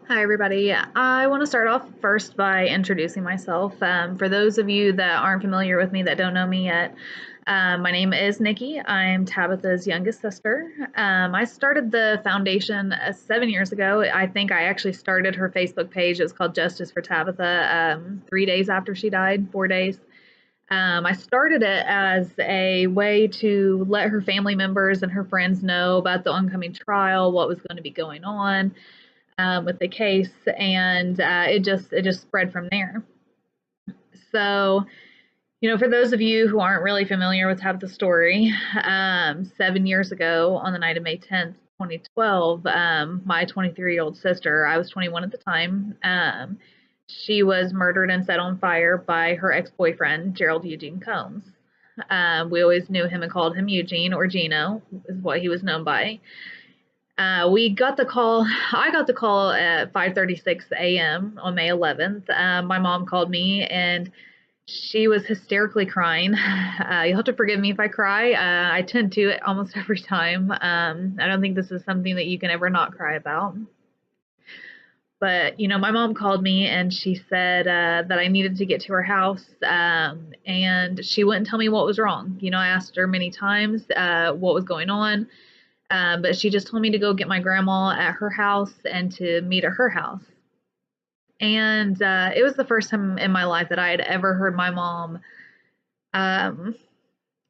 Hi, everybody. I want to start off first by introducing myself. For those of you that aren't familiar with me, that don't know me yet, my name is Nikki. I'm Tabitha's youngest sister. I started the foundation 7 years ago. I think I actually started her Facebook page. It's called Justice for Tabitha 3 days after she died, 4 days. I started it as a way to let her family members and her friends know about the oncoming trial, what was going to be going on with the case, and it just spread from there. So, for those of you who aren't really familiar with Tabathas Story, 7 years ago on the night of May 10th, 2012, my 23-year-old sister, I was 21 at the time, she was murdered and set on fire by her ex-boyfriend, Gerald Eugene Combs. We always knew him and called him Eugene, or Gino, is what he was known by. We got the call. I got the call at 5:36 a.m. on May 11th. My mom called me and she was hysterically crying. You'll have to forgive me if I cry. I tend to almost every time. I don't think this is something that you can ever not cry about. But, my mom called me and she said that I needed to get to her house, and she wouldn't tell me what was wrong. I asked her many times what was going on. But she just told me to go get my grandma at her house and to meet at her house. And it was the first time in my life that I had ever heard my mom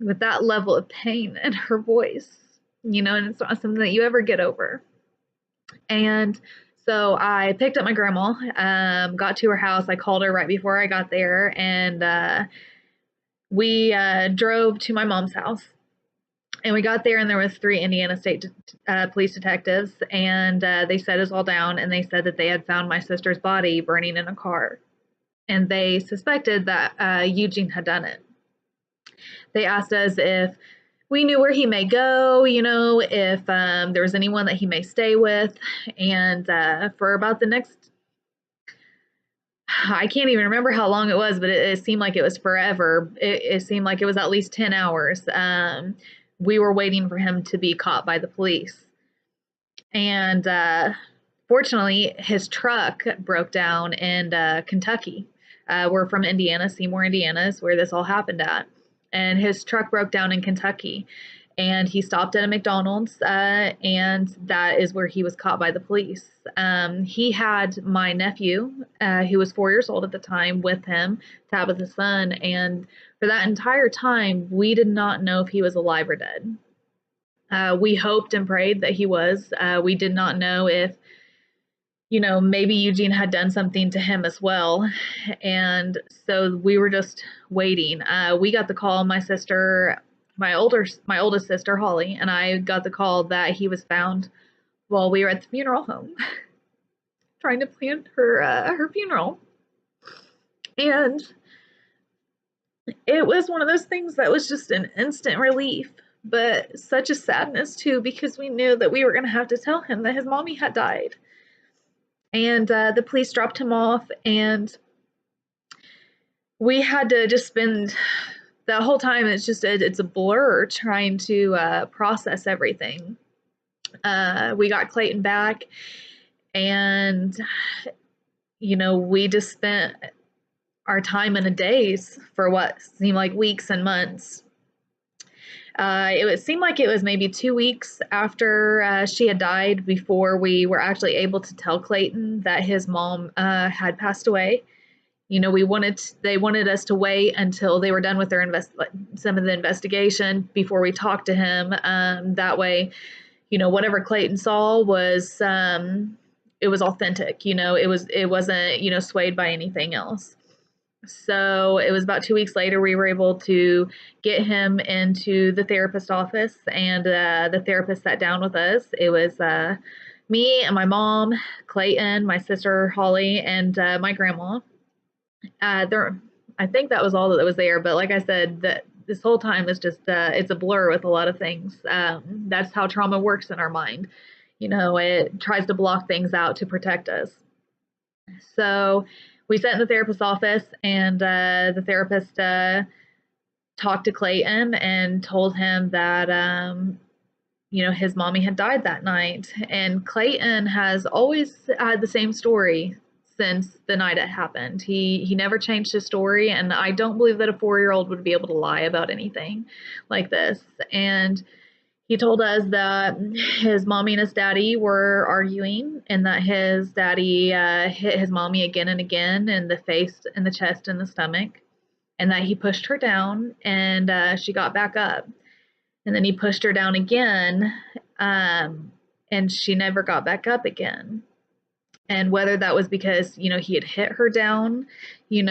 with that level of pain in her voice, and it's not something that you ever get over. And so I picked up my grandma, got to her house. I called her right before I got there, and we drove to my mom's house. And we got there, and there was 3 Indiana State police detectives, and they set us all down, and they said that they had found my sister's body burning in a car, and they suspected that Eugene had done it. They asked us if we knew where he may go, if there was anyone that he may stay with, and for about the next, I can't even remember how long it was, but it seemed like it was forever. It seemed like it was at least 10 hours. We were waiting for him to be caught by the police. And fortunately, his truck broke down in Kentucky. We're from Indiana, Seymour, Indiana is where this all happened at. And his truck broke down in Kentucky. And he stopped at a McDonald's, and that is where he was caught by the police. He had my nephew, who was 4 years old at the time, with him, Tabitha's son, and for that entire time, we did not know if he was alive or dead. We hoped and prayed that he was. We did not know if, maybe Eugene had done something to him as well. And so we were just waiting. We got the call, my sister, my oldest sister, Holly, and I got the call that he was found while we were at the funeral home trying to plan her funeral. And it was one of those things that was just an instant relief, but such a sadness too, because we knew that we were going to have to tell him that his mommy had died. And the police dropped him off, and we had to just spend the whole time. It's a blur trying to process everything. We got Clayton back, and we just spent our time in a daze for what seemed like weeks and months. It would seem like it was maybe 2 weeks after she had died before we were actually able to tell Clayton that his mom had passed away. They wanted us to wait until they were done with some of the investigation before we talked to him. That way, whatever Clayton saw was it was authentic. It wasn't swayed by anything else. So it was about 2 weeks later we were able to get him into the therapist office, and the therapist sat down with us. It was me and my mom, Clayton, my sister Holly, and my grandma. I think that was all that was there, but like I said, that this whole time is just it's a blur with a lot of things. That's how trauma works in our mind. It tries to block things out to protect us. So we sat in the therapist's office, and the therapist talked to Clayton and told him that his mommy had died that night. And Clayton has always had the same story since the night it happened. He never changed his story, and I don't believe that a 4-year-old would be able to lie about anything like this. And he told us that his mommy and his daddy were arguing, and that his daddy hit his mommy again and again in the face, in the chest, and the stomach, and that he pushed her down, and she got back up. And then he pushed her down again, and she never got back up again. And whether that was because, he had hit her down, we're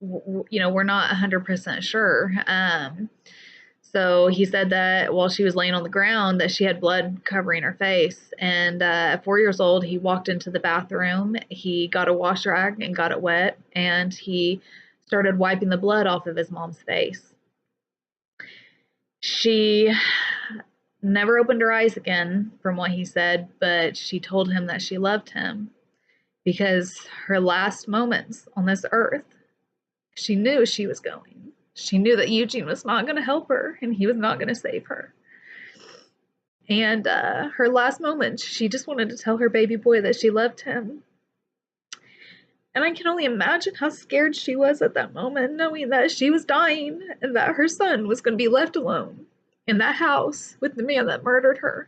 not 100% sure. So he said that while she was laying on the ground, that she had blood covering her face. And at 4 years old, he walked into the bathroom. He got a wash rag and got it wet, and he started wiping the blood off of his mom's face. She never opened her eyes again, from what he said, but she told him that she loved him because her last moments on this earth, she knew she was going. She knew that Eugene was not going to help her, and he was not going to save her. And her last moments, she just wanted to tell her baby boy that she loved him. And I can only imagine how scared she was at that moment, knowing that she was dying and that her son was going to be left alone in that house with the man that murdered her.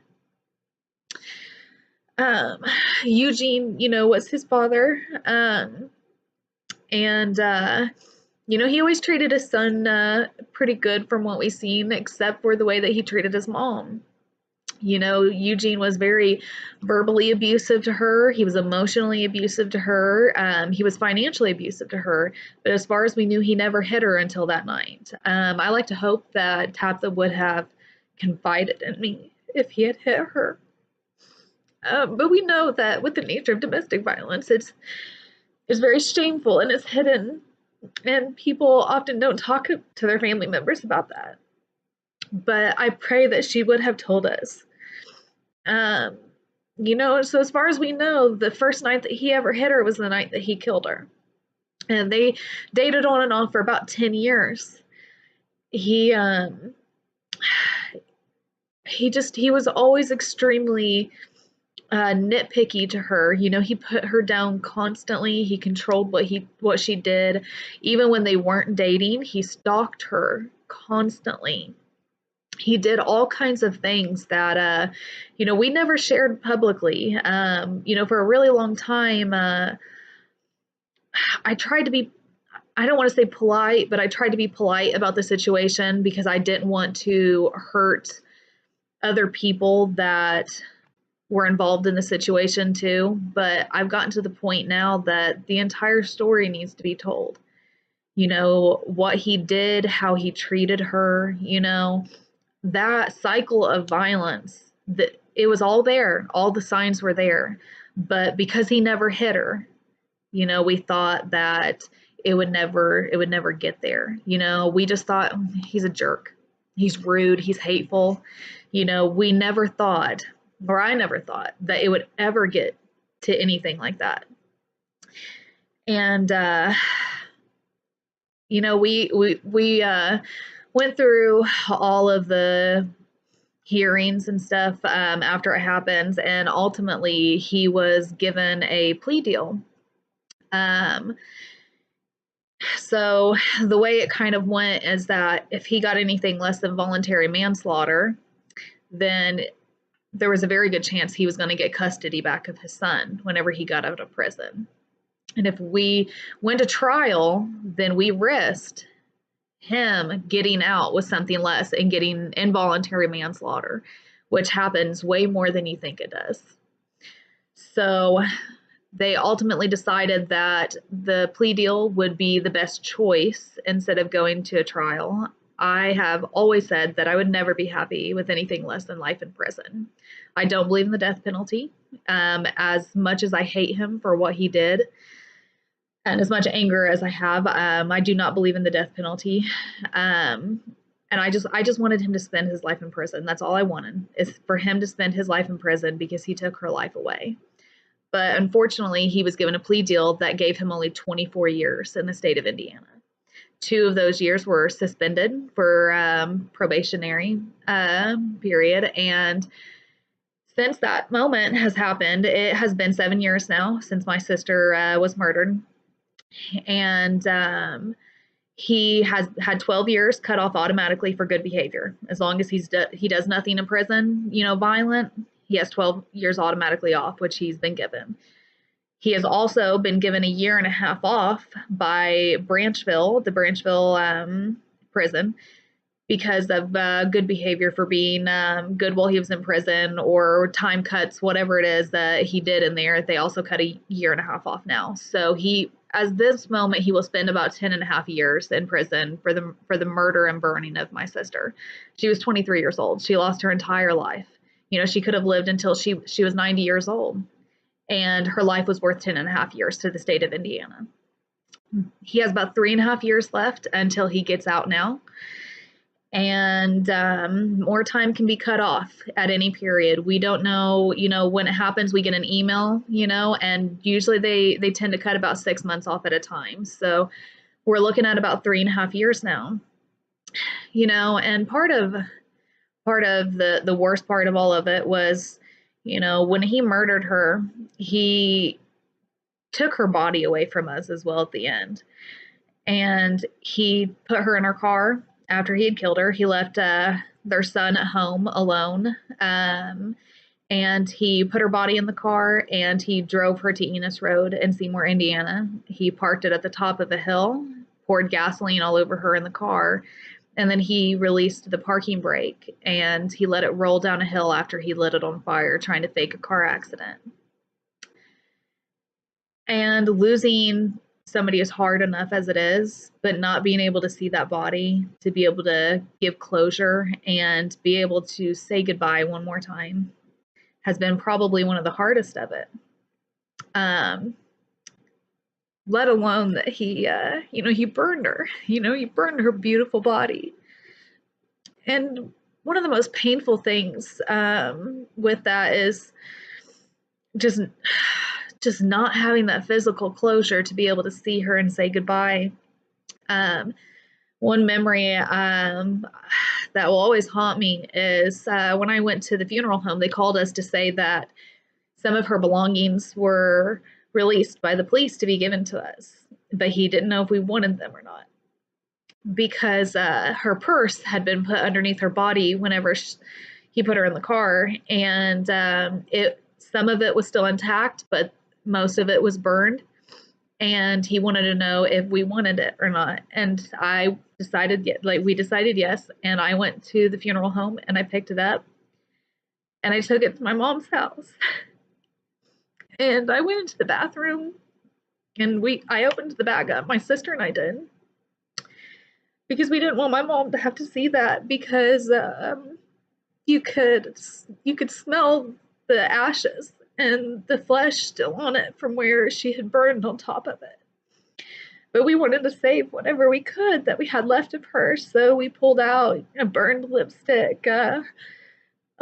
Eugene, was his father. And he always treated his son pretty good from what we've seen, except for the way that he treated his mom. Eugene was very verbally abusive to her. He was emotionally abusive to her. He was financially abusive to her. But as far as we knew, he never hit her until that night. I like to hope that Tabitha would have confided in me if he had hit her. But we know that with the nature of domestic violence, it's very shameful and it's hidden. And people often don't talk to their family members about that. But I pray that she would have told us. So as far as we know, the first night that he ever hit her was the night that he killed her. And they dated on and off for about 10 years. He was always extremely nitpicky to her. He put her down constantly. He controlled what she did. Even when they weren't dating, he stalked her constantly. He did all kinds of things that, we never shared publicly. For a really long time, I tried to be, I don't want to say polite, but I tried to be polite about the situation because I didn't want to hurt other people that were involved in the situation too. But I've gotten to the point now that the entire story needs to be told. What he did, how he treated her, that cycle of violence, that it was all there, all the signs were there, but because he never hit her, we thought that it would never get there. We just thought he's a jerk, he's rude, he's hateful. We never thought, or I never thought, that it would ever get to anything like that. And we went through all of the hearings and stuff after it happens, and ultimately he was given a plea deal. So the way it kind of went is that if he got anything less than voluntary manslaughter, then there was a very good chance he was going to get custody back of his son whenever he got out of prison. And if we went to trial, then we risked him getting out with something less and getting involuntary manslaughter, which happens way more than you think it does. So they ultimately decided that the plea deal would be the best choice instead of going to a trial. I have always said that I would never be happy with anything less than life in prison. I don't believe in the death penalty. As much as I hate him for what he did, and as much anger as I have, I do not believe in the death penalty. And I just wanted him to spend his life in prison. That's all I wanted, is for him to spend his life in prison because he took her life away. But unfortunately, he was given a plea deal that gave him only 24 years in the state of Indiana. 2 of those years were suspended for probationary period. And since that moment has happened, it has been 7 years now since my sister was murdered. And he has had 12 years cut off automatically for good behavior. As long as he does nothing in prison, violent, he has 12 years automatically off, which he's been given. He has also been given a year and a half off by the Branchville prison, because of good behavior for being good while he was in prison, or time cuts, whatever it is that he did in there. They also cut a year and a half off now. So as this moment, he will spend about 10 and a half years in prison for the murder and burning of my sister. She was 23 years old. She lost her entire life. She could have lived until she was 90 years old, and her life was worth 10 and a half years to the state of Indiana. He has about 3.5 years left until he gets out now. And more time can be cut off at any period. We don't know, when it happens. We get an email, and usually they tend to cut about 6 months off at a time. So we're looking at about 3.5 years now, and part of the worst part of all of it was, when he murdered her, he took her body away from us as well at the end. And he put her in her car. After he had killed her, he left their son at home alone, and he put her body in the car, and he drove her to Enos Road in Seymour, Indiana. He parked it at the top of a hill, poured gasoline all over her in the car, and then he released the parking brake, and he let it roll down a hill after he lit it on fire, trying to fake a car accident. And losing somebody is hard enough as it is, but not being able to see that body, to be able to give closure and be able to say goodbye one more time, has been probably one of the hardest of it. Let alone that he burned her, he burned her beautiful body. And one of the most painful things with that is just not having that physical closure to be able to see her and say goodbye. One memory that will always haunt me is when I went to the funeral home, they called us to say that some of her belongings were released by the police to be given to us, but he didn't know if we wanted them or not, because her purse had been put underneath her body whenever he put her in the car, and some of it was still intact, but most of it was burned, and he wanted to know if we wanted it or not. And we decided yes, and I went to the funeral home and I picked it up and I took it to my mom's house. And I went into the bathroom and I opened the bag up, my sister and I did, because we didn't want my mom to have to see that, because you could smell the ashes and the flesh still on it from where she had burned on top of it. But we wanted to save whatever we could that we had left of her, so we pulled out a burned lipstick, a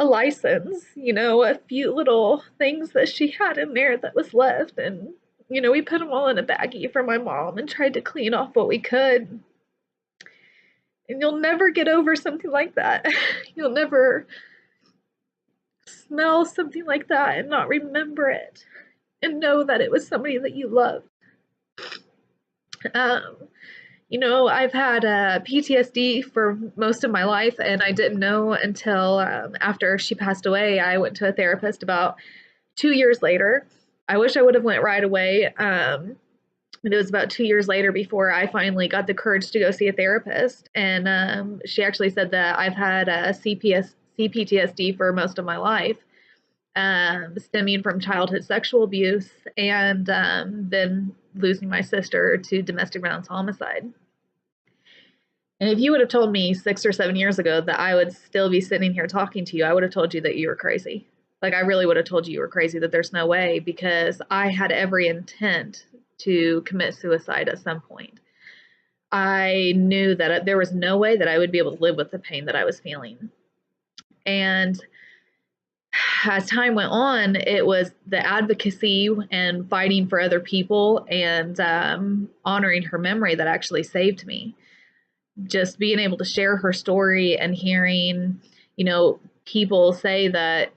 license, a few little things that she had in there that was left, and we put them all in a baggie for my mom and tried to clean off what we could. And you'll never get over something like that. You'll never smell something like that and not remember it and know that it was somebody that you loved. I've had PTSD for most of my life, and I didn't know until after she passed away. I went to a therapist about 2 years later. I wish I would have went right away. It was about 2 years later before I finally got the courage to go see a therapist. And she actually said that I've had CPTSD for most of my life, stemming from childhood sexual abuse, and then losing my sister to domestic violence homicide. And if you would have told me 6 or 7 years ago that I would still be sitting here talking to you, I would have told you that you were crazy. Like, I really would have told you were crazy, that there's no way, because I had every intent to commit suicide at some point. I knew that there was no way that I would be able to live with the pain that I was feeling. And as time went on, it was the advocacy and fighting for other people and honoring her memory that actually saved me. just being able to share her story and hearing, you know, people say that,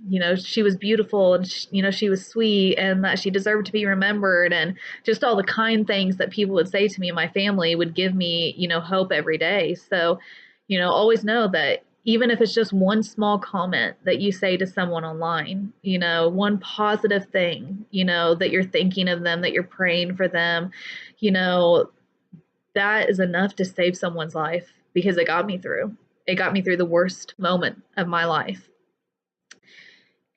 you know, she was beautiful and, you know, she was sweet and that she deserved to be remembered, and just all the kind things that people would say to me and my family would give me, you know, hope every day. So, you know, always know that even if it's just one small comment that you say to someone online, you know, one positive thing, you know, that you're thinking of them, that you're praying for them, you know, that is enough to save someone's life, because it got me through. It got me through the worst moment of my life.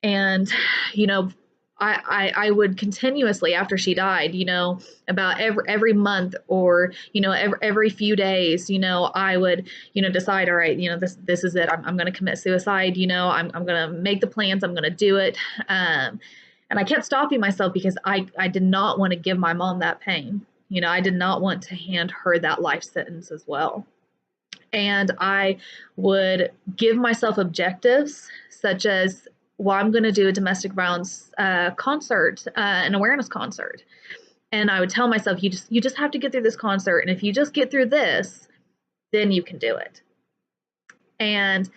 And, you know, I would continuously, after she died, you know, about every month, or, you know, every few days, you know, I would, you know, decide, all right, you know, this is it. I'm going to commit suicide. You know, I'm going to make the plans. I'm going to do it. And I kept stopping myself because I did not want to give my mom that pain. You know, I did not want to hand her that life sentence as well. And I would give myself objectives such as, well, I'm going to do a domestic violence concert, an awareness concert. And I would tell myself, you just have to get through this concert. And if you just get through this, then you can do it. And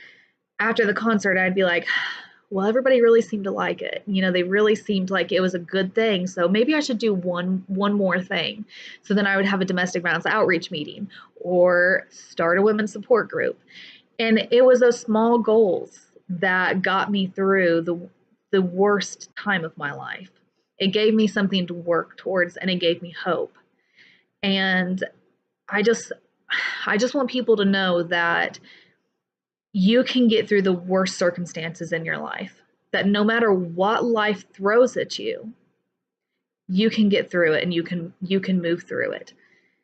after the concert, I'd be like, well, everybody really seemed to like it. You know, they really seemed like it was a good thing. So maybe I should do one more thing. So then I would have a domestic violence outreach meeting or start a women's support group. And it was those small goals that got me through the worst time of my life. It gave me something to work towards, and it gave me hope. And I just want people to know that you can get through the worst circumstances in your life, that no matter what life throws at you, you can get through it, and you can move through it.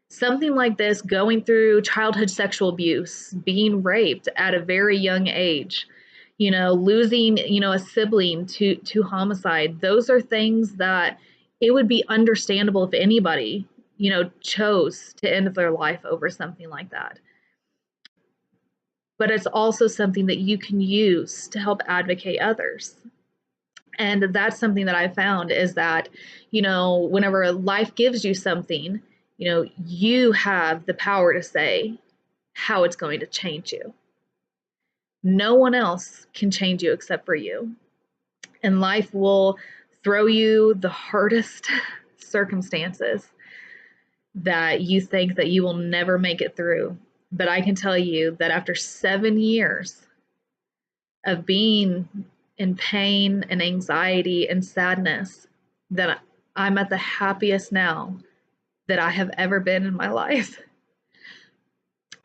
Something like this, going through childhood sexual abuse, being raped at a very young age, you know, losing, you know, a sibling to homicide, those are things that it would be understandable if anybody, you know, chose to end their life over something like that. But it's also something that you can use to help advocate others. And that's something that I found, is that, you know, whenever life gives you something, you know, you have the power to say how it's going to change you. No one else can change you except for you. And life will throw you the hardest circumstances that you think that you will never make it through. But I can tell you that after 7 years of being in pain and anxiety and sadness, that I'm at the happiest now that I have ever been in my life.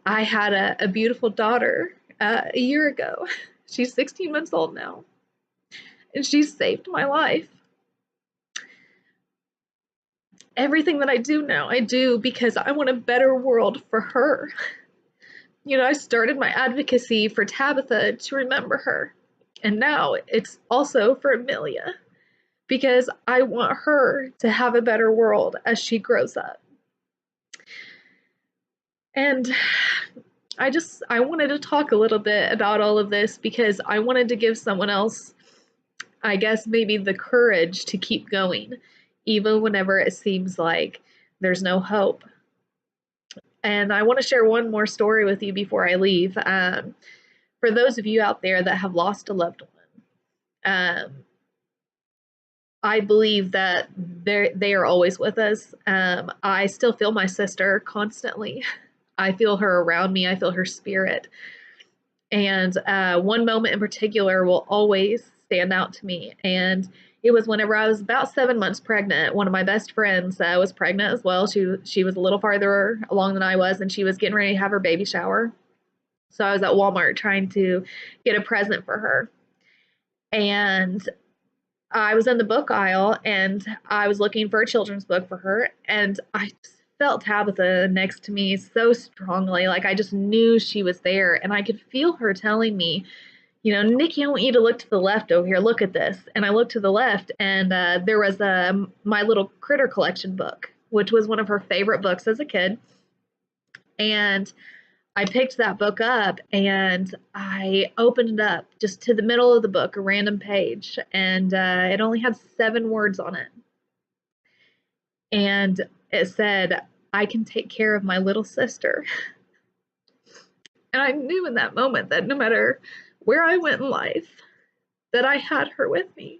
I had a beautiful daughter a year ago. She's 16 months old now, and she's saved my life. Everything that I do now, I do because I want a better world for her. You know, I started my advocacy for Tabitha to remember her, and now it's also for Amelia, because I want her to have a better world as she grows up. And I wanted to talk a little bit about all of this because I wanted to give someone else, I guess, maybe the courage to keep going, even whenever it seems like there's no hope. And I want to share one more story with you before I leave. For those of you out there that have lost a loved one, I believe that they are always with us. I still feel my sister constantly. I feel her around me. I feel her spirit. And one moment in particular will always stand out to me. And it was whenever I was about 7 months pregnant. One of my best friends was pregnant as well. She was a little farther along than I was, and she was getting ready to have her baby shower. So I was at Walmart trying to get a present for her. And I was in the book aisle, and I was looking for a children's book for her, and I just felt Tabitha next to me so strongly. Like, I just knew she was there, and I could feel her telling me, you know, Nikki, I want you to look to the left over here. Look at this. And I looked to the left, and there was a My Little Critter Collection book, which was one of her favorite books as a kid. And I picked that book up, and I opened it up just to the middle of the book, a random page, and it only had 7 words on it. And it said, I can take care of my little sister. And I knew in that moment that no matter where I went in life, that I had her with me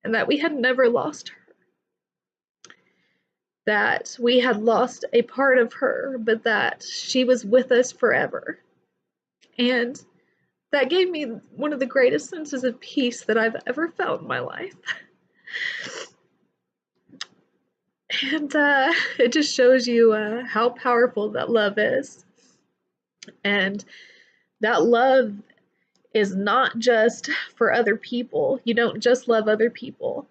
and that we had never lost her. That we had lost a part of her, but that she was with us forever. And that gave me one of the greatest senses of peace that I've ever felt in my life. And it just shows you how powerful that love is. And that love is not just for other people. You don't just love other people.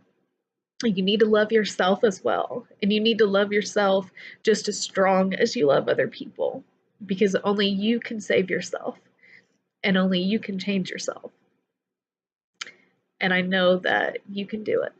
You need to love yourself as well. And you need to love yourself just as strong as you love other people. Because only you can save yourself. And only you can change yourself. And I know that you can do it.